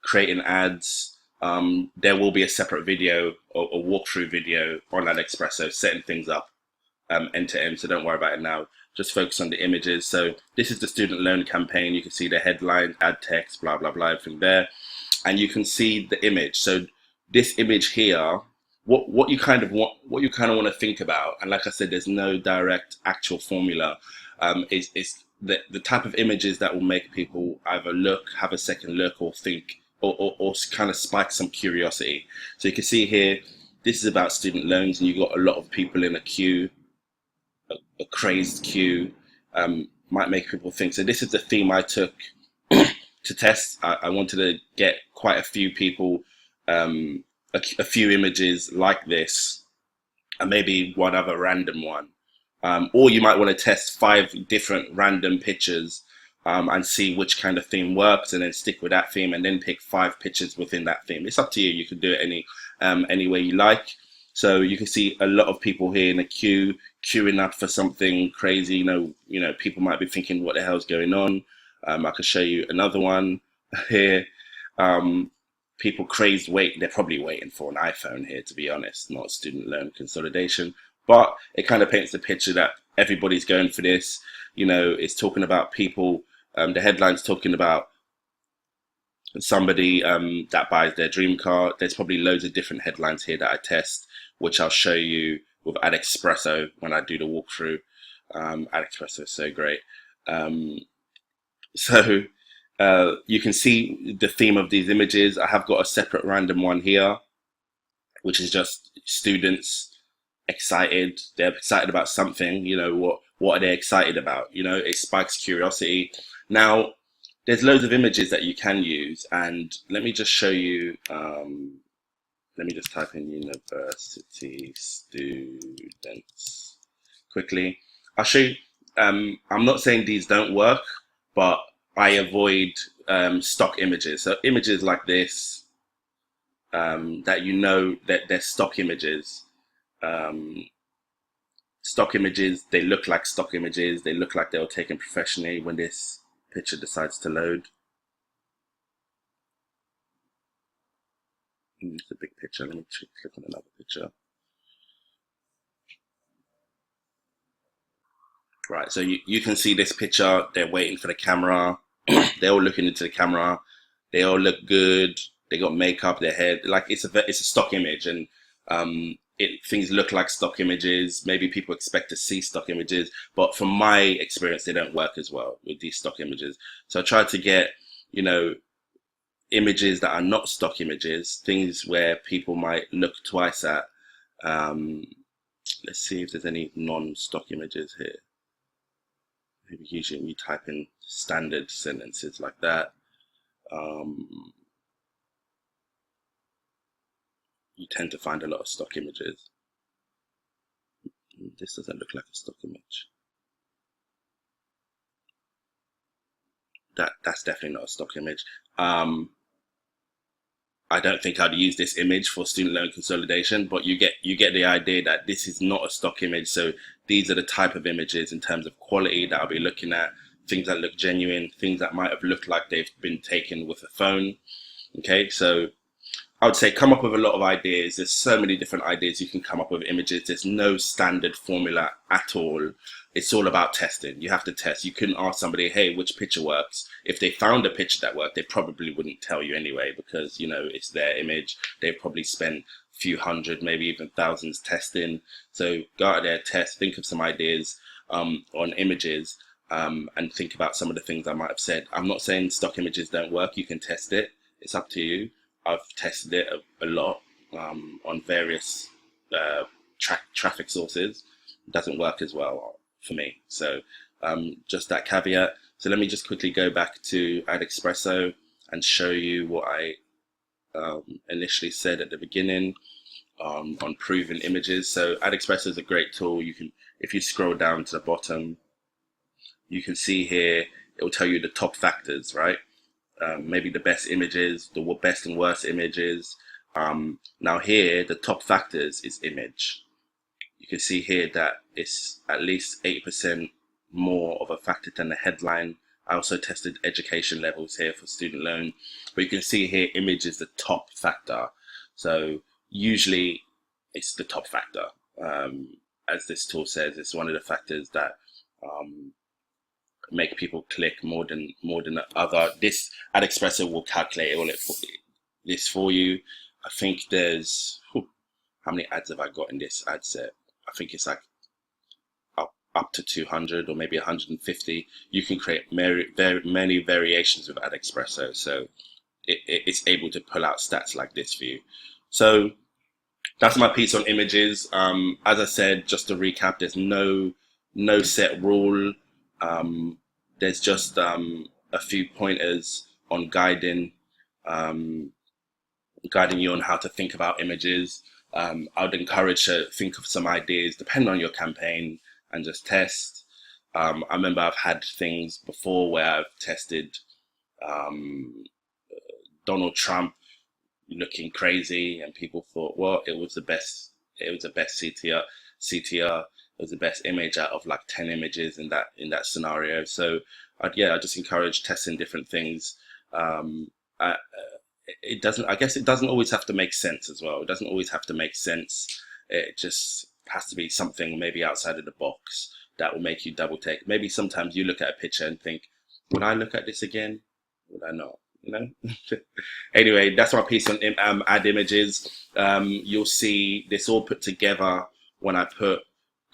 creating ads. There will be a separate video or a walkthrough video on AdExpresso setting things up end to end, so don't worry about it now. Just focus on the images. So this is the student loan campaign. You can see the headline, ad text, blah blah blah, everything there, and you can see the image. So this image here, what you kind of want to think about, and like I said, there's no direct actual formula, is the type of images that will make people either look, have a second look, or think, or kind of spike some curiosity. So you can see here, this is about student loans, and you've got a lot of people in a queue, a crazed queue, might make people think. So this is the theme I took to test. I wanted to get quite a few people, a few images like this, and maybe one other random one. Or you might want to test 5 different random pictures and see which kind of theme works, and then stick with that theme, and then pick 5 pictures within that theme. It's up to you. You can do it any way you like. So you can see a lot of people here in a queue, queuing up for something crazy. You know, people might be thinking, what the hell's going on? I can show you another one here. People crazed they're probably waiting for an iPhone here, to be honest, not student loan consolidation. But it kind of paints the picture that everybody's going for this. You know, it's talking about people, the headline's talking about somebody that buys their dream car. There's probably loads of different headlines here that I test, which I'll show you with AdExpresso when I do the walkthrough. AdExpresso is so great. Um, so you can see the theme of these images. I have got a separate random one here, which is just students excited. They're excited about something. You know, what are they excited about? You know, it spikes curiosity. Now, there's loads of images that you can use, and let me just show you. Let me just type in university students quickly. I'll show you. I'm not saying these don't work, but I avoid stock images. So images like this, that you know that they're stock images. Stock images, they look like stock images. They look like they were taken professionally when this picture decides to load. It's a big picture. Let me click on another picture. Right, so you can see this picture. They're waiting for the camera. They're all looking into the camera. They all look good. They got makeup, their hair. Like it's a stock image, and things look like stock images. Maybe people expect to see stock images, but from my experience, they don't work as well with these stock images. So I try to get, you know, images that are not stock images, things where people might look twice at. Let's see if there's any non-stock images here. Maybe usually when you type in standard sentences like that, you tend to find a lot of stock images. This doesn't look like a stock image. That's definitely not a stock image. I don't think I'd use this image for student loan consolidation, but you get the idea that this is not a stock image. So these are the type of images in terms of quality that I'll be looking at, things that look genuine, things that might have looked like they've been taken with a phone. Okay, so I would say come up with a lot of ideas. There's so many different ideas you can come up with images. There's no standard formula at all. It's all about testing. You have to test. You couldn't ask somebody, hey, which picture works? If they found a picture that worked, they probably wouldn't tell you anyway, because, you know, it's their image. They've probably spent a few hundred, maybe even thousands testing. So go out there, test, think of some ideas on images, and think about some of the things I might have said. I'm not saying stock images don't work. You can test it. It's up to you. I've tested it a lot on various traffic sources. It doesn't work as well for me. So just that caveat. So let me just quickly go back to AdExpresso and show you what I initially said at the beginning on proven images. So AdExpresso is a great tool. You can, if you scroll down to the bottom, you can see here, it will tell you the top factors, right? Maybe the best images, the best and worst images. Now here, the top factors is image. You can see here that it's at least 8% more of a factor than the headline. I also tested education levels here for student loan, but you can see here image is the top factor. So usually it's the top factor. As this tool says, it's one of the factors that make people click more than the other. This AdExpresso will calculate all this for you. I think there's how many ads have I got in this ad set? I think it's like up to 200 or maybe 150. You can create many variations with AdExpresso, so it's able to pull out stats like this for you. So that's my piece on images. As I said, just to recap, there's no set rule. There's just a few pointers on guiding you on how to think about images. I would encourage to think of some ideas depending on your campaign and just test. I remember I've had things before where I've tested Donald Trump looking crazy, and people thought, well, it was the best CTR. It was the best image out of like 10 images in that scenario. So I just encourage testing different things. It doesn't always have to make sense as well. It doesn't always have to make sense. It just has to be something maybe outside of the box that will make you double take. Maybe sometimes you look at a picture and think, would I look at this again? Would I not? You know. Anyway, that's my piece on ad images. You'll see this all put together when I put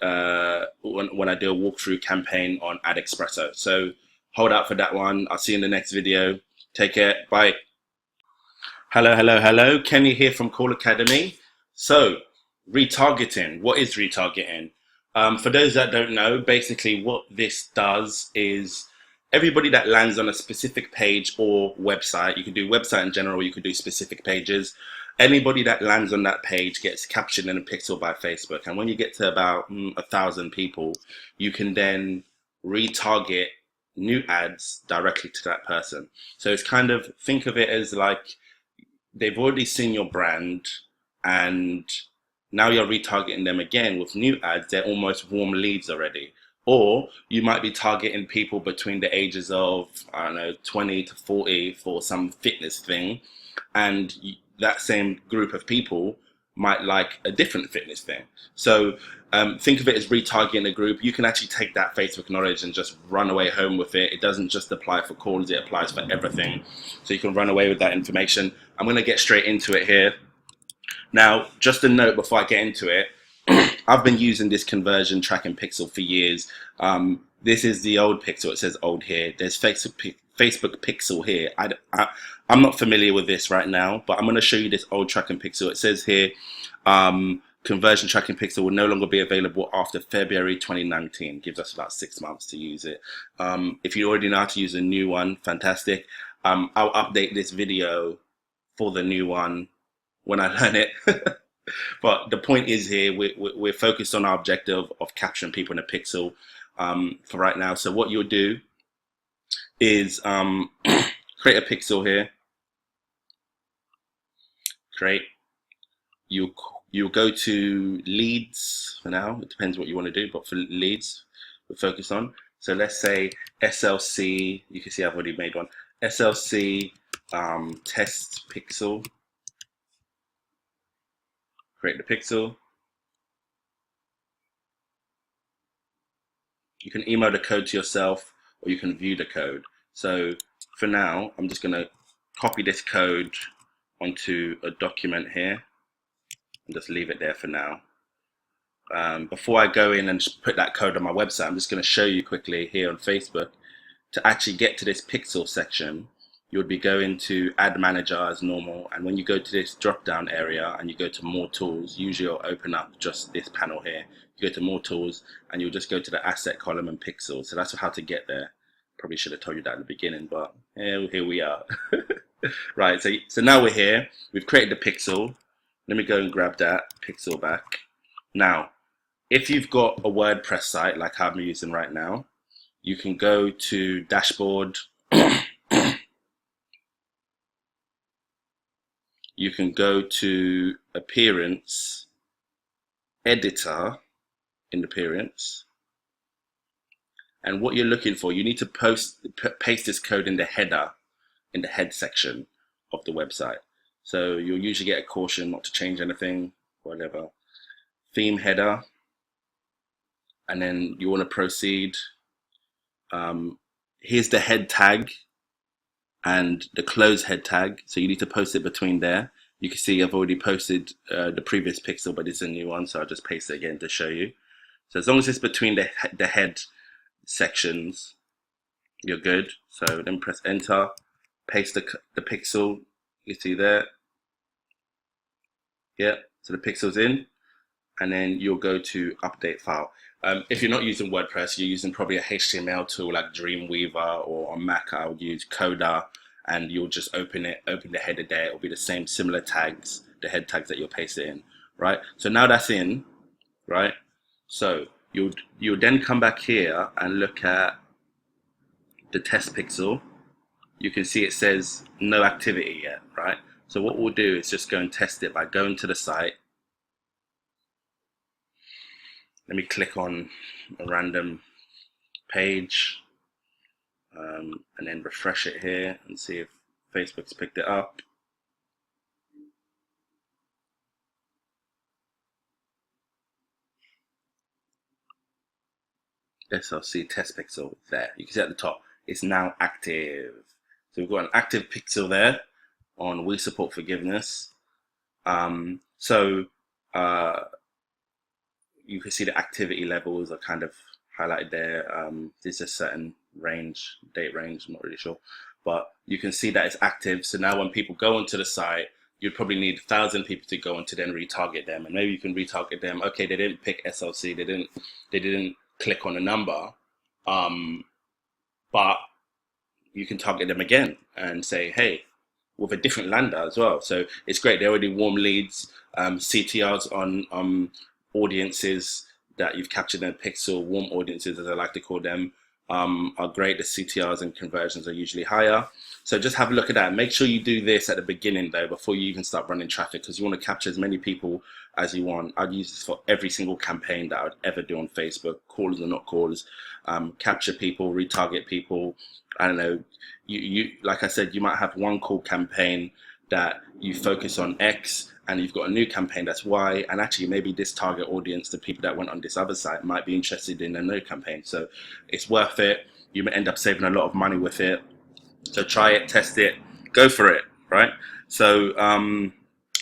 when I do a walkthrough campaign on Ad Espresso. So hold out for that one. I'll see you in the next video. Take care. Bye. Hello, hello, hello. Kenny here from Call Academy. So, retargeting. What is retargeting? For those that don't know, basically what this does is everybody that lands on a specific page or website, you can do website in general, you could do specific pages. Anybody that lands on that page gets captured in a pixel by Facebook. And when you get to about 1,000 people, you can then retarget new ads directly to that person. So it's kind of, think of it as like, they've already seen your brand and now you're retargeting them again with new ads. They're almost warm leads already. Or you might be targeting people between the ages of, I don't know, 20 to 40 for some fitness thing. And that same group of people might like a different fitness thing. So think of it as retargeting a group. You can actually take that Facebook knowledge and just run away home with it. It doesn't just apply for calls, it applies for everything. So you can run away with that information. I'm going to get straight into it here. Now, just a note before I get into it, I've been using this conversion tracking pixel for years. This is the old pixel. It says old here. There's Facebook pixel here. I'm not familiar with this right now, but I'm going to show you this old tracking pixel. It says here, conversion tracking pixel will no longer be available after February 2019. Gives us about 6 months to use it. If you already know how to use a new one, fantastic. I'll update this video for the new one when I learn it. But the point is here, we're focused on our objective of capturing people in a pixel for right now. So what you'll do is create a pixel here. Create. You'll go to leads for now. It depends what you want to do, but for leads, we'll focus on. So let's say SLC. You can see I've already made one. SLC test pixel. Create the pixel. You can email the code to yourself or you can view the code. So for now, I'm just going to copy this code onto a document here and just leave it there for now. Before I go in and put that code on my website, I'm just going to show you quickly here on Facebook. To actually get to this pixel section, you would be going to Ad Manager as normal, and when you go to this drop down area and you go to more tools, usually it'll open up just this panel here. You go to more tools and you'll just go to the asset column and pixels. So that's how to get there. Probably should have told you that in the beginning, but here we are. Right, so now we're here. We've created the pixel. Let me go and grab that pixel back. Now, if you've got a WordPress site like I'm using right now, you can go to dashboard. You can go to appearance, editor in appearance. And what you're looking for, you need to paste this code in the header, in the head section of the website. So you'll usually get a caution not to change anything, whatever. Theme header. And then you want to proceed. Here's the head tag and the close head tag. So you need to post it between there. You can see I've already posted the previous pixel, but it's a new one. So I'll just paste it again to show you. So as long as it's between the head sections, you're good. So then press enter, paste the pixel. You see there. Yeah, so the pixel's in. And then you'll go to update file. If you're not using WordPress, you're using probably a HTML tool like Dreamweaver, or on Mac I would use Coda, and you'll just open the header there. It'll be the same similar tags, the head tags that you'll paste it in, right? So now that's in, right? So you'll then come back here and look at the test pixel. You can see it says no activity yet, right? So what we'll do is just go and test it by going to the site. Let me click on a random page and then refresh it here and see if Facebook's picked it up. SLC test pixel there. You can see at the top, it's now active. So we've got an active pixel there on We Support Forgiveness. So you can see the activity levels are kind of highlighted there. There's a certain range, date range, I'm not really sure, but you can see that it's active. So now when people go onto the site, you'd probably need 1,000 people to go on to then retarget them, and maybe you can retarget them. Okay, they didn't pick SLC, they didn't click on a number, but you can target them again and say, hey, with a different lander as well. So it's great. They're already warm leads, CTRs on audiences that you've captured in a pixel, warm audiences as I like to call them, are great. The CTRs and conversions are usually higher. So just have a look at that. Make sure you do this at the beginning though, before you even start running traffic, because you want to capture as many people as you want. I'd use this for every single campaign that I would ever do on Facebook, callers or not callers. Capture people, retarget people. I don't know, you like I said, you might have one call campaign that you focus on X, and you've got a new campaign that's Y, and actually maybe this target audience, the people that went on this other site, might be interested in a new campaign. So it's worth it. You may end up saving a lot of money with it. So try it, test it, go for it, right? So I'm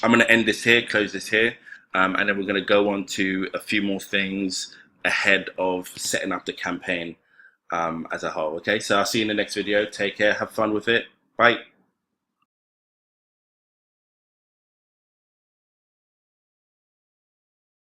going to end this here, close this here, and then we're going to go on to a few more things ahead of setting up the campaign as a whole. Okay, so I'll see you in the next video. Take care, have fun with it. Bye.